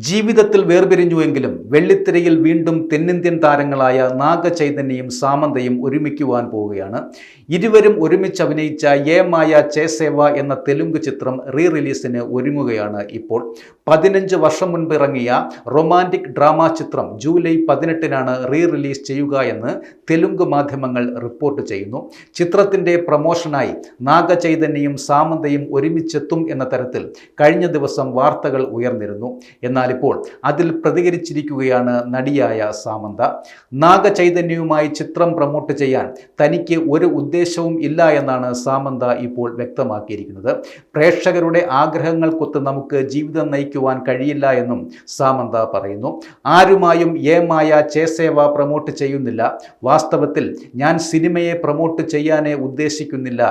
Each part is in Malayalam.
ജീവിതത്തിൽ വേർപിരിഞ്ഞുവെങ്കിലും വെള്ളിത്തിരയിൽ വീണ്ടും തെന്നിന്ത്യൻ താരങ്ങളായ നാഗചൈതന്യയും സാമന്തയും ഒരുമിക്കുവാൻ പോവുകയാണ്. ഇരുവരും ഒരുമിച്ച് അഭിനയിച്ച യേ മായ ചേസേവ എന്ന തെലുങ്ക് ചിത്രം റിലീസിന് ഒരുങ്ങുകയാണ് ഇപ്പോൾ. 15 വർഷം മുൻപ് ഇറങ്ങിയ റൊമാൻറ്റിക് ഡ്രാമ ചിത്രം ജൂലൈ 18-നാണ് റിലീസ് ചെയ്യുക എന്ന് തെലുങ്ക് മാധ്യമങ്ങൾ റിപ്പോർട്ട് ചെയ്യുന്നു. ചിത്രത്തിൻ്റെ പ്രമോഷനായി നാഗചൈതന്യയും സാമന്തയും ഒരുമിച്ചെത്തും എന്ന തരത്തിൽ കഴിഞ്ഞ ദിവസം വാർത്തകൾ ഉയർന്നിരുന്നു. എന്നാൽ ഇപ്പോൾ അതിൽ പ്രതികരിച്ചിരിക്കുകയാണ് നടിയായ സാമന്ത. നാഗചൈതന്യവുമായി ചിത്രം പ്രമോട്ട് ചെയ്യാൻ തനിക്ക് ഒരു ഉദ്ദേശവും ഇല്ല എന്നാണ് സാമന്ത ഇപ്പോൾ വ്യക്തമാക്കിയിരിക്കുന്നത്. പ്രേക്ഷകരുടെ ആഗ്രഹങ്ങൾക്കൊത്ത് നമുക്ക് ജീവിതം നയിക്കുവാൻ കഴിയില്ല എന്നും സാമന്ത പറയുന്നു. ആരുമായും യേ മായ ചേസേവ പ്രമോട്ട് ചെയ്യുന്നില്ല. വാസ്തവത്തിൽ ഞാൻ സിനിമയെ പ്രമോട്ട് ചെയ്യാനേ ഉദ്ദേശിക്കുന്നില്ല.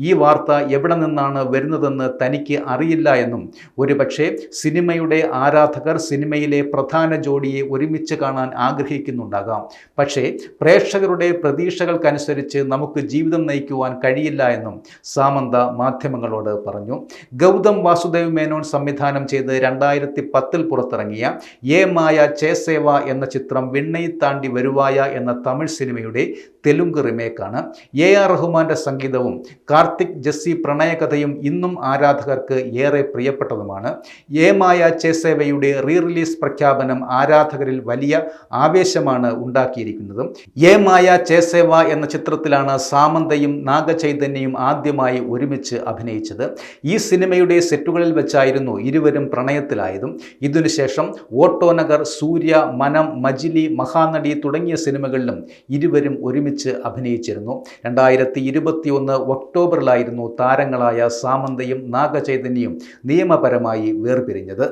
ഈ വാർത്ത എവിടെ നിന്നാണ് വരുന്നതെന്ന് തനിക്ക് അറിയില്ല എന്നും ഒരുപക്ഷെ സിനിമയുടെ ആരാധകർ സിനിമയിലെ പ്രധാന ജോഡിയെ ഒരുമിച്ച് കാണാൻ ആഗ്രഹിക്കുന്നുണ്ടാകാം. പക്ഷേ പ്രേക്ഷകരുടെ പ്രതീക്ഷകൾക്കനുസരിച്ച് നമുക്ക് ജീവിതം നയിക്കുവാൻ കഴിയില്ല എന്നും സാമന്ത മാധ്യമങ്ങളോട് പറഞ്ഞു. ഗൗതം വാസുദേവ് മേനോൻ സംവിധാനം ചെയ്ത് 2010 പുറത്തിറങ്ങിയ യേ മായ ചേസേവ എന്ന ചിത്രം വിണ്ണൈ താണ്ടി വരുവായ എന്ന തമിഴ് സിനിമയുടെ തെലുങ്ക് റിമേക്കാണ്. AR റഹ്മാന്റെ സംഗീതവും കാർത്തിക് ജസ്സി പ്രണയകഥയും ഇന്നും ആരാധകർക്ക് ഏറെ പ്രിയപ്പെട്ടതുമാണ്. യേ മായ ചേസേവയുടെ റിലീസ് പ്രഖ്യാപനം ആരാധകരിൽ വലിയ ആവേശമാണ് ഉണ്ടാക്കിയിരിക്കുന്നത്. യേ മായ ചേസേവ എന്ന ചിത്രത്തിലാണ് സാമന്തയും നാഗചൈതന്യയും ആദ്യമായി ഒരുമിച്ച് അഭിനയിച്ചത്. ഈ സിനിമയുടെ സെറ്റുകളിൽ വെച്ചായിരുന്നു ഇരുവരും പ്രണയത്തിലായതും. ഇതിനുശേഷം ഓട്ടോനഗർ, സൂര്യ, മനം, മജിലി, മഹാനടി തുടങ്ങിയ സിനിമകളിലും ഇരുവരും ഒരുമിച്ച് അഭിനയിച്ചിരുന്നു. 2021 ഒക്ടോബറിലായിരുന്നു താരങ്ങളായ സാമന്തയും നാഗചൈതന്യയും നിയമപരമായി വേർപിരിഞ്ഞത്.